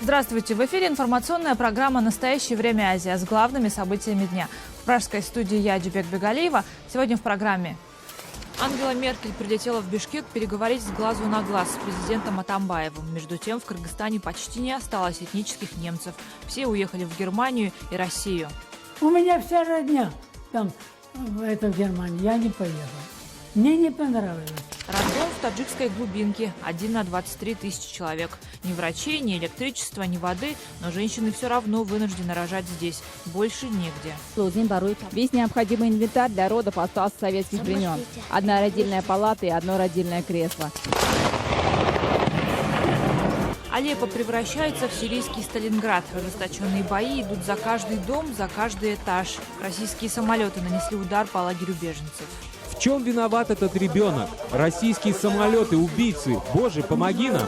Здравствуйте! В эфире информационная программа «Настоящее время Азии» с главными событиями дня. В пражской студии я, Джибек Бегалиева. Сегодня в программе. Ангела Меркель прилетела в Бишкек переговорить с глазу на глаз с президентом Атамбаевым. Между тем, в Кыргызстане почти не осталось этнических немцев. Все уехали в Германию и Россию. У меня вся родня там, в Германии. Я не поехал. Мне не понравилось. Роддом в таджикской глубинке. 1 на 23 тысячи человек. Ни врачей, ни электричества, ни воды. Но женщины все равно вынуждены рожать здесь. Больше негде. Весь необходимый инвентарь для родов остался с советских времен. Одна родильная палата и одно родильное кресло. Алеппо превращается в сирийский Сталинград. Ожесточенные бои идут за каждый дом, за каждый этаж. Российские самолеты нанесли удар по лагерю беженцев. В чем виноват этот ребенок? Российские самолеты, убийцы. Боже, помоги нам!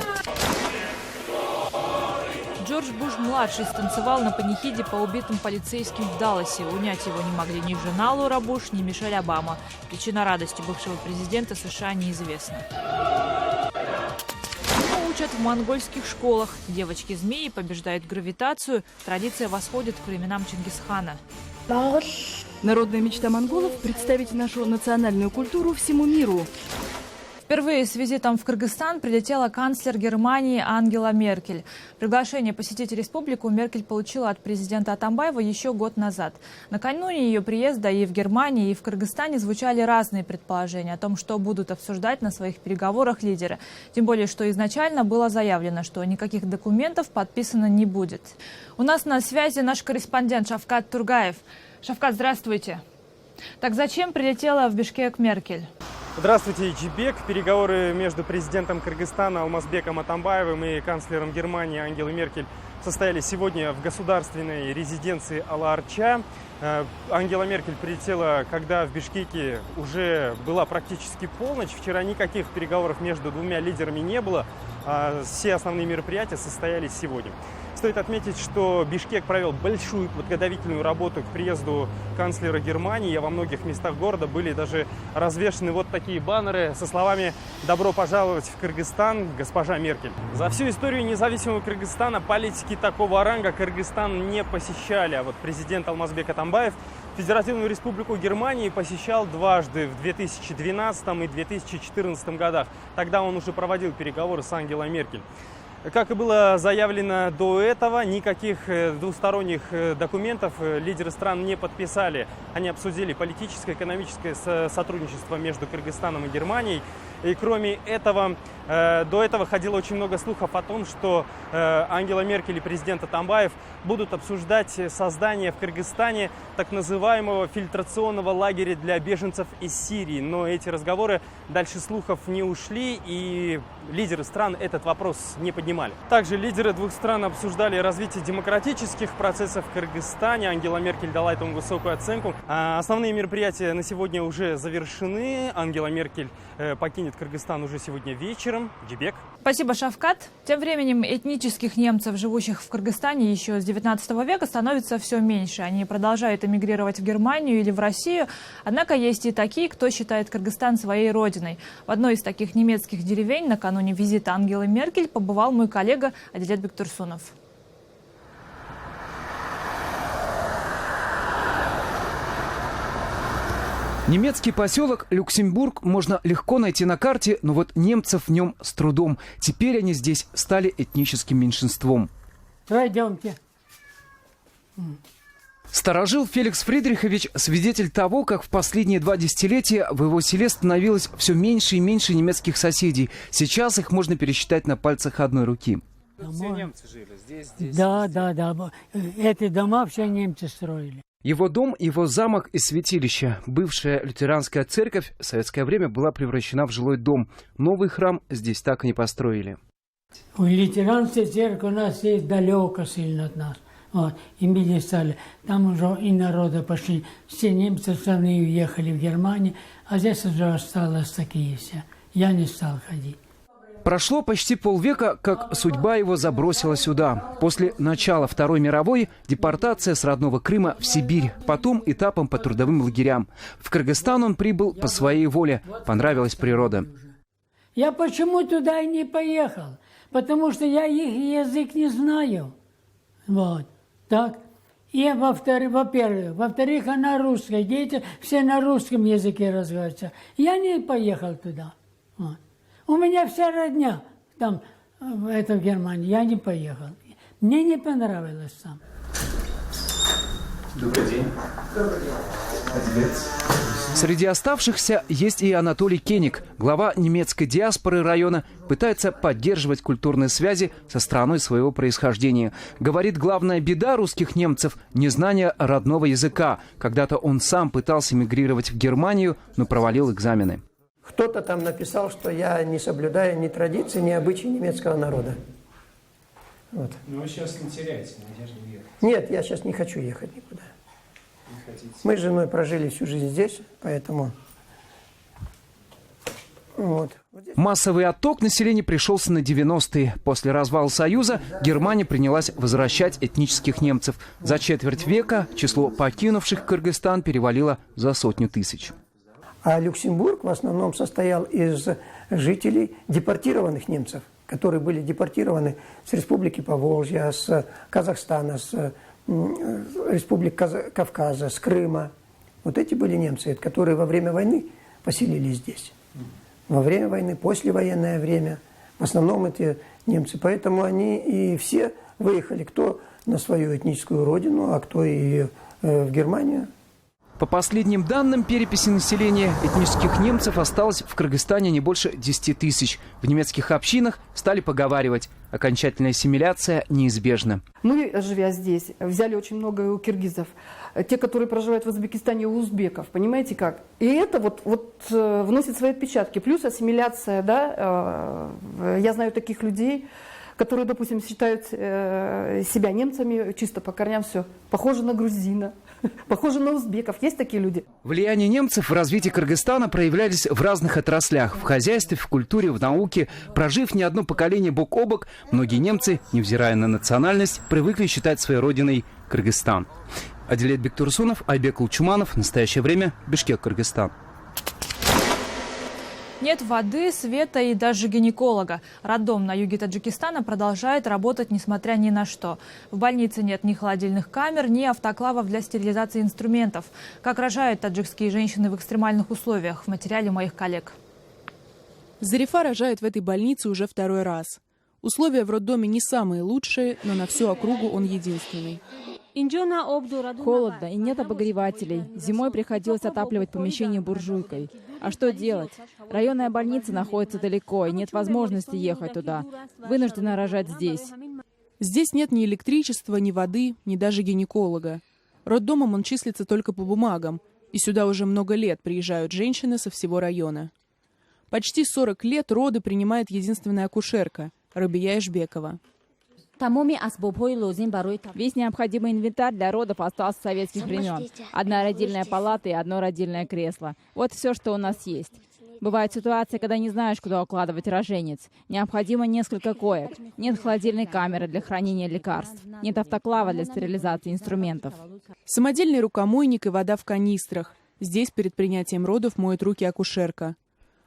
Джордж Буш-младший станцевал на панихиде по убитым полицейским в Далласе. Унять его не могли ни жена Лора Буш, ни Мишель Обама. Причина радости бывшего президента США неизвестна. Учат в монгольских школах. Девочки-змеи побеждают гравитацию. Традиция восходит к временам Чингисхана. Народная мечта монголов – представить нашу национальную культуру всему миру. Впервые с визитом в Кыргызстан прилетела канцлер Германии Ангела Меркель. Приглашение посетить республику Меркель получила от президента Атамбаева еще год назад. Накануне ее приезда и в Германии, и в Кыргызстане звучали разные предположения о том, что будут обсуждать на своих переговорах лидеры. Тем более, что изначально было заявлено, что никаких документов подписано не будет. У нас на связи наш корреспондент Шавкат Тургаев. Шавкат, здравствуйте. Так зачем прилетела в Бишкек Меркель? Здравствуйте, Джибек. Переговоры между президентом Кыргызстана Алмазбеком Атамбаевым и канцлером Германии Ангелой Меркель состоялись сегодня в государственной резиденции Ала-Арча. Ангела Меркель прилетела, когда в Бишкеке уже была практически полночь. Вчера никаких переговоров между двумя лидерами не было. Все основные мероприятия состоялись сегодня. Стоит отметить, что Бишкек провел большую подготовительную работу к приезду канцлера Германии. Во многих местах города были даже развешаны вот такие баннеры со словами «Добро пожаловать в Кыргызстан, госпожа Меркель». За всю историю независимого Кыргызстана политики такого ранга Кыргызстан не посещали. А вот президент Алмазбек Атамбаев Федеративную Республику Германии посещал дважды в 2012 и 2014 годах. Тогда он уже проводил переговоры с Ангелой Меркель. Как и было заявлено до этого, никаких двусторонних документов лидеры стран не подписали. Они обсудили политическое, экономическое сотрудничество между Кыргызстаном и Германией. И кроме этого, до этого ходило очень много слухов о том, что Ангела Меркель и президент Атамбаев будут обсуждать создание в Кыргызстане так называемого фильтрационного лагеря для беженцев из Сирии. Но эти разговоры дальше слухов не ушли, и лидеры стран этот вопрос не поднимали. Также лидеры двух стран обсуждали развитие демократических процессов в Кыргызстане. Ангела Меркель дала этому высокую оценку. Основные мероприятия на сегодня уже завершены. Ангела Меркель покинет Кыргызстан уже сегодня вечером. Джибек. Спасибо, Шавкат. Тем временем этнических немцев, живущих в Кыргызстане еще с 19 века, становится все меньше. Они продолжают эмигрировать в Германию или в Россию. Однако есть и такие, кто считает Кыргызстан своей родиной. В одной из таких немецких деревень накануне визита Ангелы Меркель побывал мой коллега Адилет Бектурсунов. Немецкий поселок Люксембург можно легко найти на карте, но вот немцев в нем с трудом. Теперь они здесь стали этническим меньшинством. Пойдемте. Старожил Феликс Фридрихович – свидетель того, как в последние 2 десятилетия в его селе становилось все меньше и меньше немецких соседей. Сейчас их можно пересчитать на пальцах одной руки. Все немцы жили здесь. Да. Эти дома все немцы строили. Его дом, его замок и святилище. Бывшая лютеранская церковь в советское время была превращена в жилой дом. Новый храм здесь так и не построили. Лютеранская церковь у нас есть далеко сильно от нас. Вот. И мы не стали. Там уже и народа пошли. Все немцы страны уехали в Германию, а здесь уже осталось такие все. Я не стал ходить. Прошло почти полвека, как судьба его забросила сюда. После начала Второй мировой депортация с родного Крыма в Сибирь, потом этапом по трудовым лагерям. В Кыргызстан он прибыл по своей воле. Понравилась природа. Я почему туда и не поехал? потому что я их язык не знаю. Вот, так. И во-вторых, она русская, дети все на русском языке разговаривают. Я не поехал туда. Вот. У меня вся родня там, в Германии, я не поехал. Мне не понравилось там. Добрый день. Добрый день. Среди оставшихся есть и Анатолий Кеник, глава немецкой диаспоры района, пытается поддерживать культурные связи со страной своего происхождения. Говорит, главная беда русских немцев – незнание родного языка. Когда-то он сам пытался мигрировать в Германию, но провалил экзамены. Кто-то там написал, что я не соблюдаю ни традиции, ни обычаи немецкого народа. Вот. Но вы сейчас не теряете надежду ехать? Нет, я сейчас не хочу ехать никуда. Мы с женой прожили всю жизнь здесь, поэтому... Вот. Массовый отток населения пришелся на 90-е. После развала Союза Германия принялась возвращать этнических немцев. За четверть века число покинувших Кыргызстан перевалило за 100 000. А Люксембург в основном состоял из жителей депортированных немцев, которые были депортированы с Республики Поволжья, с Казахстана, с Республик Кавказа, с Крыма. Вот эти были немцы, которые во время войны поселились здесь. Во время войны, послевоенное время. В основном эти немцы. Поэтому они и все выехали, кто на свою этническую родину, а кто и в Германию. По последним данным переписи населения, этнических немцев осталось в Кыргызстане не больше 10 000. В немецких общинах стали поговаривать. Окончательная ассимиляция неизбежна. Мы, живя здесь, взяли очень много у киргизов. Те, которые проживают в Узбекистане, у узбеков. Понимаете как? И это вот вносит свои отпечатки. Плюс ассимиляция, да. Я знаю таких людей, которые, допустим, считают себя немцами, чисто по корням все. Похоже на грузина, похоже на узбеков. Есть такие люди? Влияние немцев в развитии Кыргызстана проявлялись в разных отраслях. В хозяйстве, в культуре, в науке. Прожив не одно поколение бок о бок, многие немцы, невзирая на национальность, привыкли считать своей родиной Кыргызстан. Адилет Бектурсунов, Айбек Лучуманов. Настоящее время. Бишкек, Кыргызстан. Нет воды, света и даже гинеколога. Роддом на юге Таджикистана продолжает работать, несмотря ни на что. В больнице нет ни холодильных камер, ни автоклавов для стерилизации инструментов. Как рожают таджикские женщины в экстремальных условиях? В материале моих коллег. Зарифа рожает в этой больнице уже второй раз. Условия в роддоме не самые лучшие, но на всю округу он единственный. Холодно и нет обогревателей. Зимой приходилось отапливать помещение буржуйкой. А что делать? Районная больница находится далеко, и нет возможности ехать туда. Вынуждена рожать здесь. Здесь нет ни электричества, ни воды, ни даже гинеколога. Роддомом он числится только по бумагам, и сюда уже много лет приезжают женщины со всего района. Почти 40 лет роды принимает единственная акушерка – Рабия Ишбекова. Весь необходимый инвентарь для родов остался с советских времен. Одна родильная палата и одно родильное кресло. Вот все, что у нас есть. Бывают ситуации, когда не знаешь, куда укладывать роженец. Необходимо несколько коек. Нет холодильной камеры для хранения лекарств. Нет автоклава для стерилизации инструментов. Самодельный рукомойник и вода в канистрах. Здесь перед принятием родов моет руки акушерка.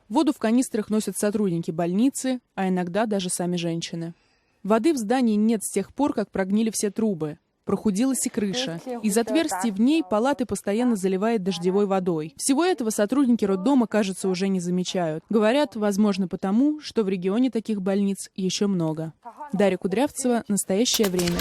Воду в канистрах носят сотрудники больницы, а иногда даже сами женщины. Воды в здании нет с тех пор, как прогнили все трубы. Прохудилась и крыша. Из отверстий в ней палаты постоянно заливает дождевой водой. Всего этого сотрудники роддома, кажется, уже не замечают. Говорят, возможно, потому, что в регионе таких больниц еще много. Дарья Кудрявцева, «Настоящее время».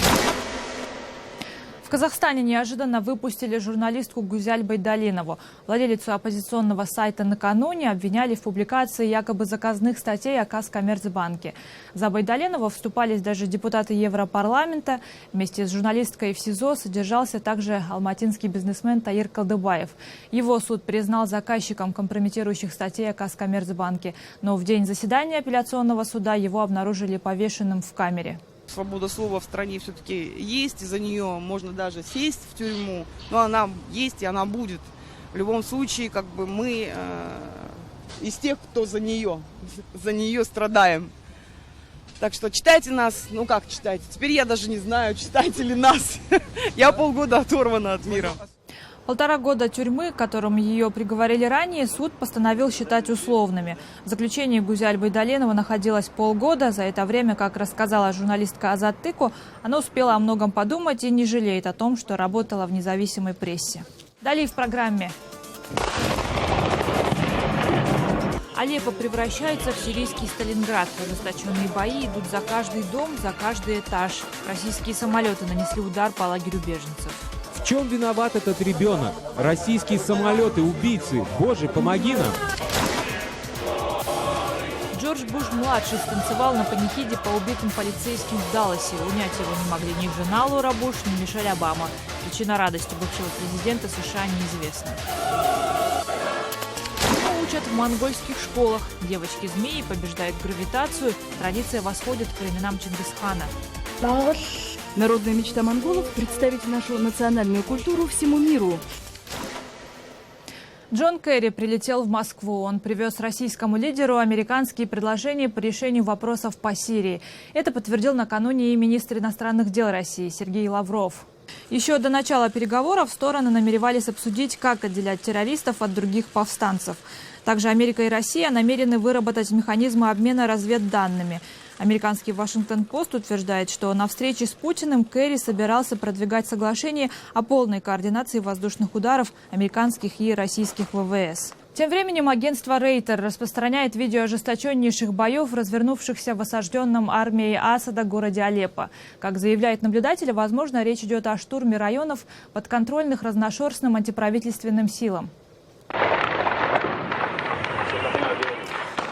В Казахстане неожиданно выпустили журналистку Гузяль Байдалинову. Владелицу оппозиционного сайта накануне обвиняли в публикации якобы заказных статей о Казкоммерцбанке. За Байдалинову вступались даже депутаты Европарламента. Вместе с журналисткой в СИЗО содержался также алматинский бизнесмен Таир Калдыбаев. Его суд признал заказчиком компрометирующих статей о Казкоммерцбанке. Но в день заседания апелляционного суда его обнаружили повешенным в камере. Свобода слова в стране все-таки есть, и за нее можно даже сесть в тюрьму, но она есть и она будет. В любом случае, как бы мы из тех, кто за нее страдаем. Так что читайте нас, ну как читайте, теперь я даже не знаю, читайте ли нас. Я полгода оторвана от мира. 1,5 года тюрьмы, к которым ее приговорили ранее, суд постановил считать условными. В заключении Гузяль Байдалинова находилась полгода. За это время, как рассказала журналистка Азат Тыку, она успела о многом подумать и не жалеет о том, что работала в независимой прессе. Далее в программе. Алеппо превращается в сирийский Сталинград. Ожесточенные бои идут за каждый дом, за каждый этаж. Российские самолеты нанесли удар по лагерю беженцев. В чем виноват этот ребенок? Российские самолеты, убийцы. Боже, помоги нам! Джордж Буш-младший станцевал на панихиде по убитым полицейским в Далласе. Унять его не могли ни жена Лора Буш, ни Мишель Обама. Причина радости бывшего президента США неизвестна. Его учат в монгольских школах. Девочки-змеи побеждают гравитацию. Традиция восходит к временам Чингисхана. Народная мечта монголов – представить нашу национальную культуру всему миру. Джон Керри прилетел в Москву. Он привез российскому лидеру американские предложения по решению вопросов по Сирии. Это подтвердил накануне и министр иностранных дел России Сергей Лавров. Еще до начала переговоров стороны намеревались обсудить, как отделять террористов от других повстанцев. Также Америка и Россия намерены выработать механизмы обмена разведданными. Американский «Вашингтон-Пост» утверждает, что на встрече с Путиным Керри собирался продвигать соглашение о полной координации воздушных ударов американских и российских ВВС. Тем временем агентство Рейтер распространяет видео ожесточеннейших боев, развернувшихся в осажденном армией Асада городе Алеппо. Как заявляют наблюдатели, возможно, речь идет о штурме районов, подконтрольных разношерстным антиправительственным силам.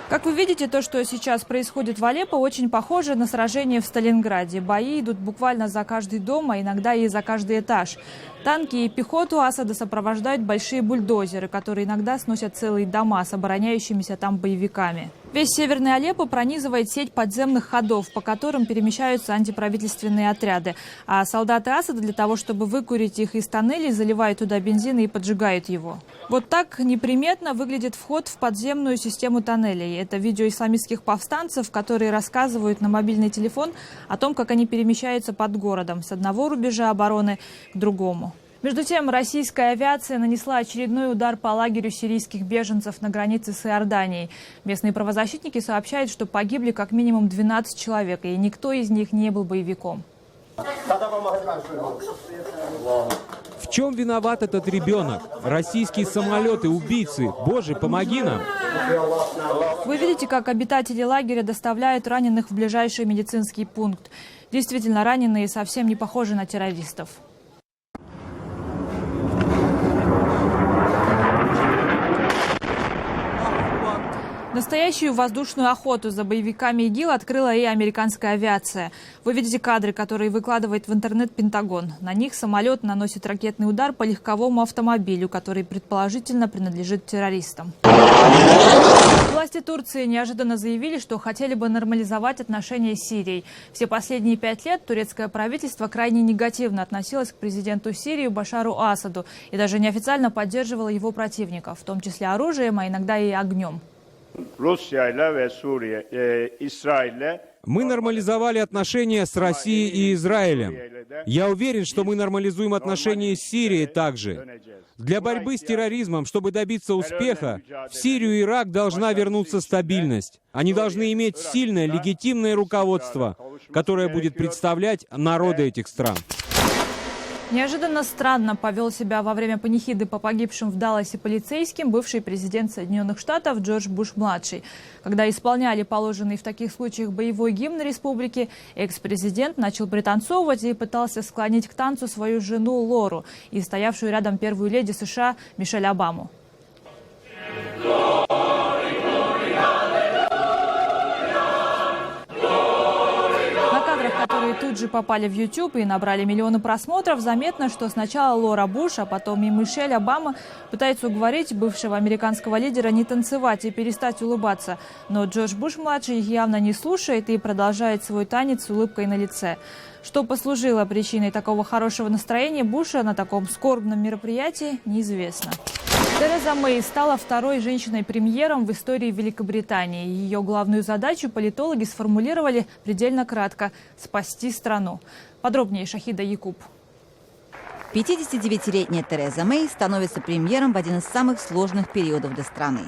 Как вы видите, то, что сейчас происходит в Алеппо, очень похоже на сражение в Сталинграде. Бои идут буквально за каждый дом, а иногда и за каждый этаж. Танки и пехоту Асада сопровождают большие бульдозеры, которые иногда сносят целые дома с обороняющимися там боевиками. Весь северный Алеппо пронизывает сеть подземных ходов, по которым перемещаются антиправительственные отряды. А солдаты Асада для того, чтобы выкурить их из тоннелей, заливают туда бензин и поджигают его. Вот так неприметно выглядит вход в подземную систему тоннелей. Это видео исламистских повстанцев, которые рассказывают на мобильный телефон о том, как они перемещаются под городом с одного рубежа обороны к другому. Между тем, российская авиация нанесла очередной удар по лагерю сирийских беженцев на границе с Иорданией. Местные правозащитники сообщают, что погибли как минимум 12 человек, и никто из них не был боевиком. В чем виноват этот ребенок? Российские самолеты, убийцы. Боже, помоги нам! Вы видите, как обитатели лагеря доставляют раненых в ближайший медицинский пункт. Действительно, раненые совсем не похожи на террористов. Настоящую воздушную охоту за боевиками ИГИЛ открыла и американская авиация. Вы видите кадры, которые выкладывает в интернет Пентагон. На них самолет наносит ракетный удар по легковому автомобилю, который предположительно принадлежит террористам. Власти Турции неожиданно заявили, что хотели бы нормализовать отношения с Сирией. Все последние 5 лет турецкое правительство крайне негативно относилось к президенту Сирии Башару Асаду и даже неофициально поддерживало его противников, в том числе оружием, а иногда и огнем. Мы нормализовали отношения с Россией и Израилем. Я уверен, что мы нормализуем отношения с Сирией также. Для борьбы с терроризмом, чтобы добиться успеха, в Сирию и Ирак должна вернуться стабильность. Они должны иметь сильное, легитимное руководство, которое будет представлять народы этих стран. Неожиданно странно повел себя во время панихиды по погибшим в Далласе полицейским бывший президент Соединенных Штатов Джордж Буш-младший. Когда исполняли положенный в таких случаях боевой гимн республики, экс-президент начал пританцовывать и пытался склонить к танцу свою жену Лору и стоявшую рядом первую леди США Мишель Обаму. Которые тут же попали в YouTube и набрали миллионы просмотров, заметно, что сначала Лора Буш, а потом и Мишель Обама пытаются уговорить бывшего американского лидера не танцевать и перестать улыбаться. Но Джордж Буш-младший их явно не слушает и продолжает свой танец с улыбкой на лице. Что послужило причиной такого хорошего настроения Буша на таком скорбном мероприятии, неизвестно. Тереза Мэй стала второй женщиной-премьером в истории Великобритании. Ее главную задачу политологи сформулировали предельно кратко – спасти страну. Подробнее Шахида Якуб. 59-летняя Тереза Мэй становится премьером в один из самых сложных периодов для страны.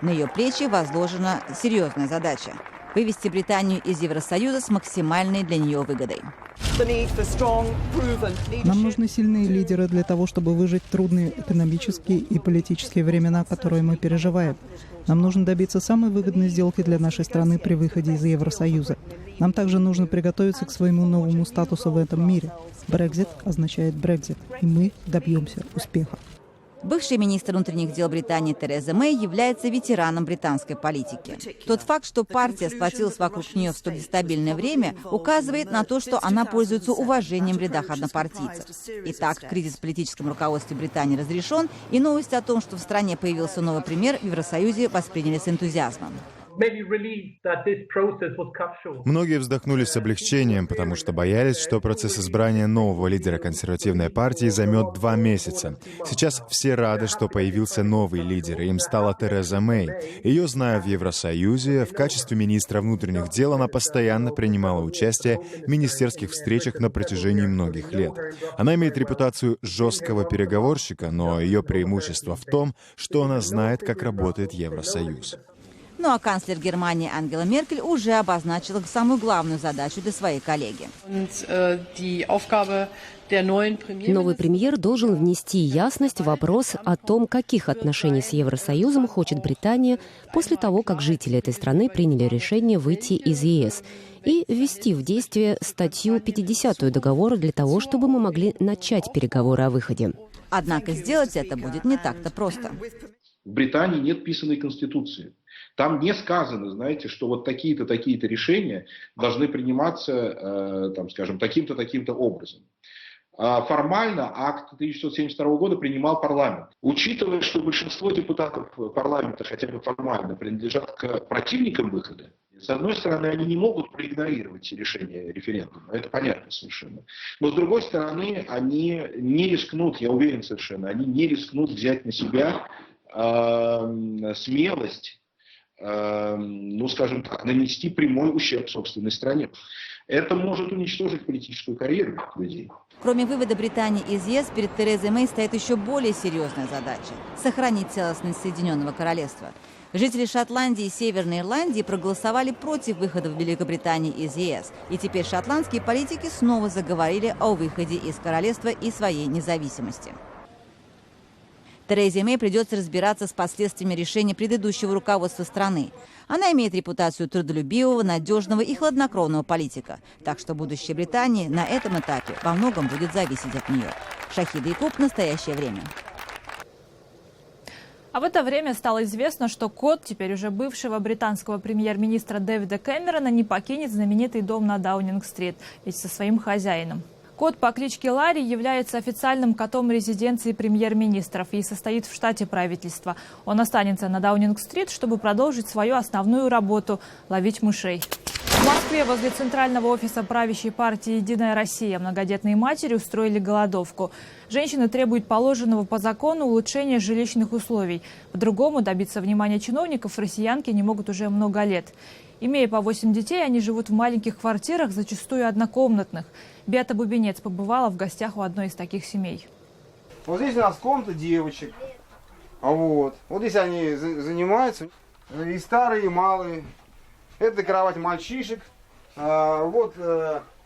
На ее плечи возложена серьезная задача – вывести Британию из Евросоюза с максимальной для нее выгодой. Нам нужны сильные лидеры для того, чтобы выжить в трудные экономические и политические времена, которые мы переживаем. Нам нужно добиться самой выгодной сделки для нашей страны при выходе из Евросоюза. Нам также нужно приготовиться к своему новому статусу в этом мире. Брексит означает Брексит, и мы добьемся успеха. Бывший министр внутренних дел Британии Тереза Мэй является ветераном британской политики. Тот факт, что партия сплотилась вокруг нее в столь нестабильное время, указывает на то, что она пользуется уважением в рядах однопартийцев. Итак, кризис в политическом руководстве Британии разрешен, и новость о том, что в стране появился новый премьер, в Евросоюзе восприняли с энтузиазмом. Многие вздохнули с облегчением, потому что боялись, что процесс избрания нового лидера консервативной партии займет 2 месяца. Сейчас все рады, что появился новый лидер, и им стала Тереза Мэй. Ее знаю в Евросоюзе. В качестве министра внутренних дел она постоянно принимала участие в министерских встречах на протяжении многих лет. Она имеет репутацию жесткого переговорщика, но ее преимущество в том, что она знает, как работает Евросоюз. Ну а канцлер Германии Ангела Меркель уже обозначила самую главную задачу для своей коллеги. Новый премьер должен внести ясность в вопрос о том, каких отношений с Евросоюзом хочет Британия после того, как жители этой страны приняли решение выйти из ЕС, и ввести в действие статью 50 договора для того, чтобы мы могли начать переговоры о выходе. Однако сделать это будет не так-то просто. В Британии нет писаной конституции. Там не сказано, знаете, что вот такие-то, такие-то решения должны приниматься, там, скажем, таким-то, таким-то образом. Формально акт 1972 года принимал парламент. Учитывая, что большинство депутатов парламента, хотя бы формально, принадлежат к противникам выхода, с одной стороны, они не могут проигнорировать решение референдума, это понятно совершенно. Но с другой стороны, они не рискнут, я уверен совершенно, они не рискнут взять на себя смелость, ну, скажем так, нанести прямой ущерб собственной стране. Это может уничтожить политическую карьеру людей. Кроме вывода Британии из ЕС, перед Терезой Мэй стоит еще более серьезная задача – сохранить целостность Соединенного Королевства. Жители Шотландии и Северной Ирландии проголосовали против выхода Великобритании из ЕС. И теперь шотландские политики снова заговорили о выходе из королевства и своей независимости. Терезе Мэй придется разбираться с последствиями решения предыдущего руководства страны. Она имеет репутацию трудолюбивого, надежного и хладнокровного политика. Так что будущее Британии на этом этапе во многом будет зависеть от нее. Шахида Якуб, «Настоящее время». А в это время стало известно, что кот, теперь уже бывшего британского премьер-министра Дэвида Кэмерона, не покинет знаменитый дом на Даунинг-стрит, ведь со своим хозяином. Кот по кличке Ларри является официальным котом резиденции премьер-министров и состоит в штате правительства. Он останется на Даунинг-стрит, чтобы продолжить свою основную работу – ловить мышей. В Москве возле центрального офиса правящей партии «Единая Россия» многодетные матери устроили голодовку. Женщины требуют положенного по закону улучшения жилищных условий. По-другому добиться внимания чиновников россиянки не могут уже много лет. Имея по 8 детей, они живут в маленьких квартирах, зачастую однокомнатных. Беата Бубенец побывала в гостях у одной из таких семей. Вот здесь у нас комната девочек. Вот здесь они занимаются. И старые, и малые. Это кровать мальчишек. Вот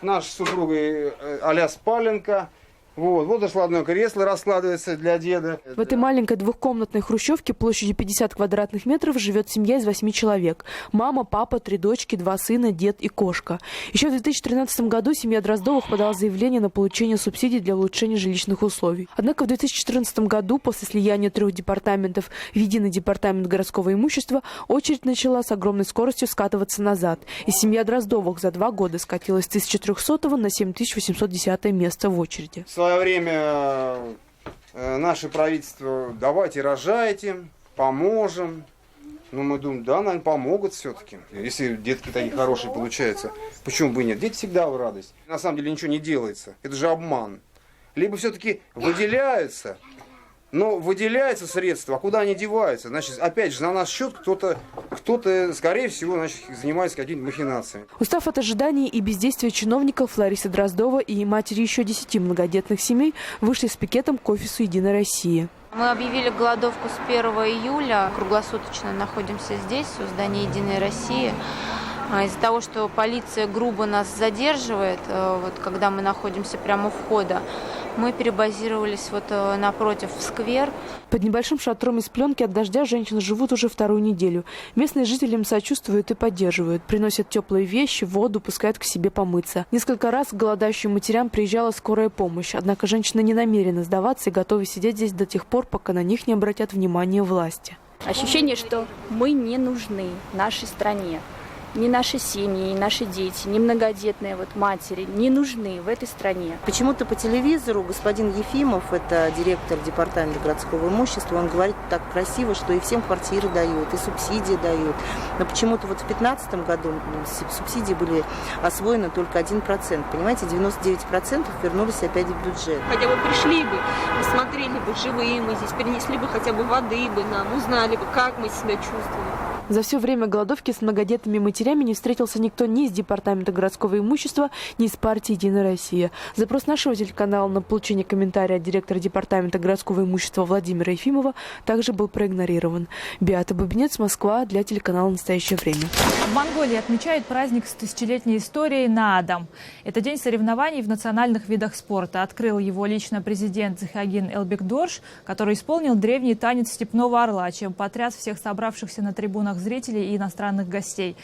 наша супруга а-ля спаленка. Вот раскладное кресло раскладывается для деда. В этой маленькой двухкомнатной хрущевке площадью 50 квадратных метров живет семья из 8 человек. Мама, папа, 3 дочки, 2 сына, дед и кошка. Еще в 2013 году семья Дроздовых подала заявление на получение субсидий для улучшения жилищных условий. Однако в 2014 году, после слияния 3 департаментов в единый департамент городского имущества, очередь начала с огромной скоростью скатываться назад. И семья Дроздовых за 2 года скатилась с 1300 на 7810 место в очереди. В свое время наше правительство: давайте рожайте, поможем. Ну, мы думаем, да, наверное, помогут все-таки. Если детки такие хорошие получаются, почему бы и нет? Дети всегда в радость. На самом деле ничего не делается. Это же обман. Либо все-таки выделяются Но выделяются средства, а куда они деваются? Значит, опять же, на наш счет кто-то, скорее всего, значит, занимается какими-то махинациями. Устав от ожиданий и бездействия чиновников, Лариса Дроздова и матери еще 10 многодетных семей вышли с пикетом к офису «Единой России». Мы объявили голодовку с 1 июля. Круглосуточно находимся здесь, у здания «Единой России». Из-за того, что полиция грубо нас задерживает, вот, когда мы находимся прямо у входа, мы перебазировались вот напротив в сквер. Под небольшим шатром из пленки от дождя женщины живут уже 2-ю неделю. Местные жители им сочувствуют и поддерживают. Приносят теплые вещи, воду, пускают к себе помыться. Несколько раз к голодающим матерям приезжала скорая помощь. Однако женщины не намерены сдаваться и готовы сидеть здесь до тех пор, пока на них не обратят внимание власти. Ощущение, что мы не нужны нашей стране. Ни наши семьи, ни наши дети, ни многодетные матери не нужны в этой стране. Почему-то по телевизору господин Ефимов, это директор департамента городского имущества, он говорит так красиво, что и всем квартиры дают, и субсидии дают. Но почему-то вот в 2015 году субсидии были освоены только 1%. Понимаете, 99% вернулись опять в бюджет. Хотя бы пришли бы, посмотрели бы, живые мы здесь, принесли бы хотя бы воды бы нам, узнали бы, как мы себя чувствуем. За все время голодовки с многодетными матерями не встретился никто ни из департамента городского имущества, ни из партии «Единая Россия». Запрос нашего телеканала на получение комментария от директора департамента городского имущества Владимира Ефимова также был проигнорирован. Беата Бабинец, Москва, для телеканала «Настоящее время». В Монголии отмечают праздник с тысячелетней историей Наадам. Это день соревнований в национальных видах спорта. Открыл его лично президент Зихагин Элбекдорж, который исполнил древний танец степного орла, чем потряс всех собравшихся на трибунах зрителей и иностранных гостей.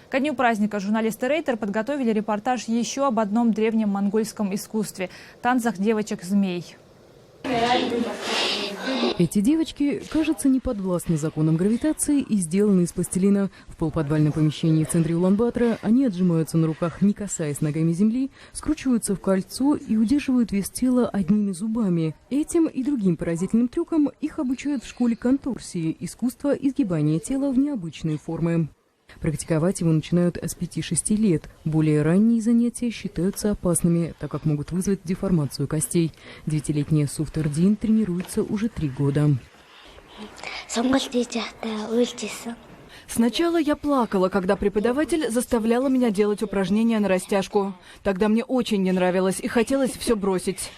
Ко дню праздника журналисты Рейтер подготовили репортаж еще об одном древнем монгольском искусстве – танцах девочек-змей. Эти девочки, кажется, не подвластны законам гравитации и сделаны из пластилина. В полуподвальном помещении в центре Улан-Батора они отжимаются на руках, не касаясь ногами земли, скручиваются в кольцо и удерживают вес тела одними зубами. Этим и другим поразительным трюкам их обучают в школе конторсии – искусство изгибания тела в необычные формы. Практиковать его начинают с 5-6 лет. Более ранние занятия считаются опасными, так как могут вызвать деформацию костей. 9-летняя Суфтердин тренируется уже 3 года. Сначала я плакала, когда преподаватель заставляла меня делать упражнения на растяжку. Тогда мне очень не нравилось и хотелось все бросить.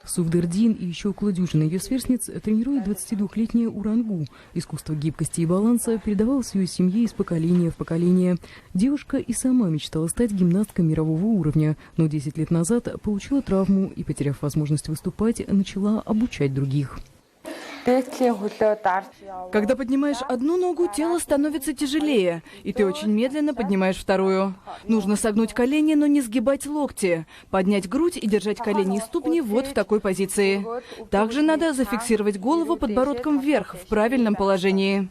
Суфдердин и еще около дюжины ее сверстниц тренирует 22-летняя Урангу. Искусство гибкости и баланса передавалось ее семье из поколения в поколение. Девушка и сама мечтала стать гимнасткой мирового уровня, но 10 лет назад получила травму и, потеряв возможность выступать, начала обучать других. Когда поднимаешь одну ногу, тело становится тяжелее, и ты очень медленно поднимаешь вторую. Нужно согнуть колени, но не сгибать локти. Поднять грудь и держать колени и ступни вот в такой позиции. Также надо зафиксировать голову подбородком вверх в правильном положении.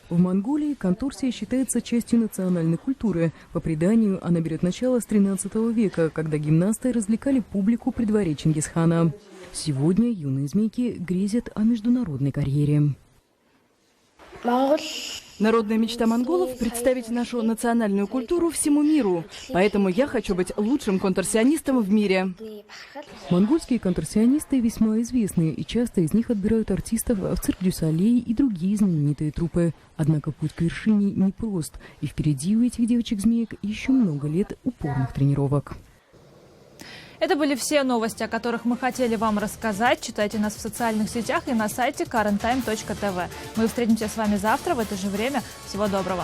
В Монголии конторсия считается частью национальной культуры. По преданию, она берет начало с 13 века, когда гимнасты развлекали публику при дворе Чингисхана. Сегодня юные змейки грезят о международной карьере. Народная мечта монголов – представить нашу национальную культуру всему миру. Поэтому я хочу быть лучшим конторсионистом в мире. Монгольские конторсионисты весьма известны, и часто из них отбирают артистов в цирк дю Солей и другие знаменитые труппы. Однако путь к вершине непрост, и впереди у этих девочек-змеек еще много лет упорных тренировок. Это были все новости, о которых мы хотели вам рассказать. Читайте нас в социальных сетях и на сайте currenttime.tv. Мы встретимся с вами завтра в это же время. Всего доброго.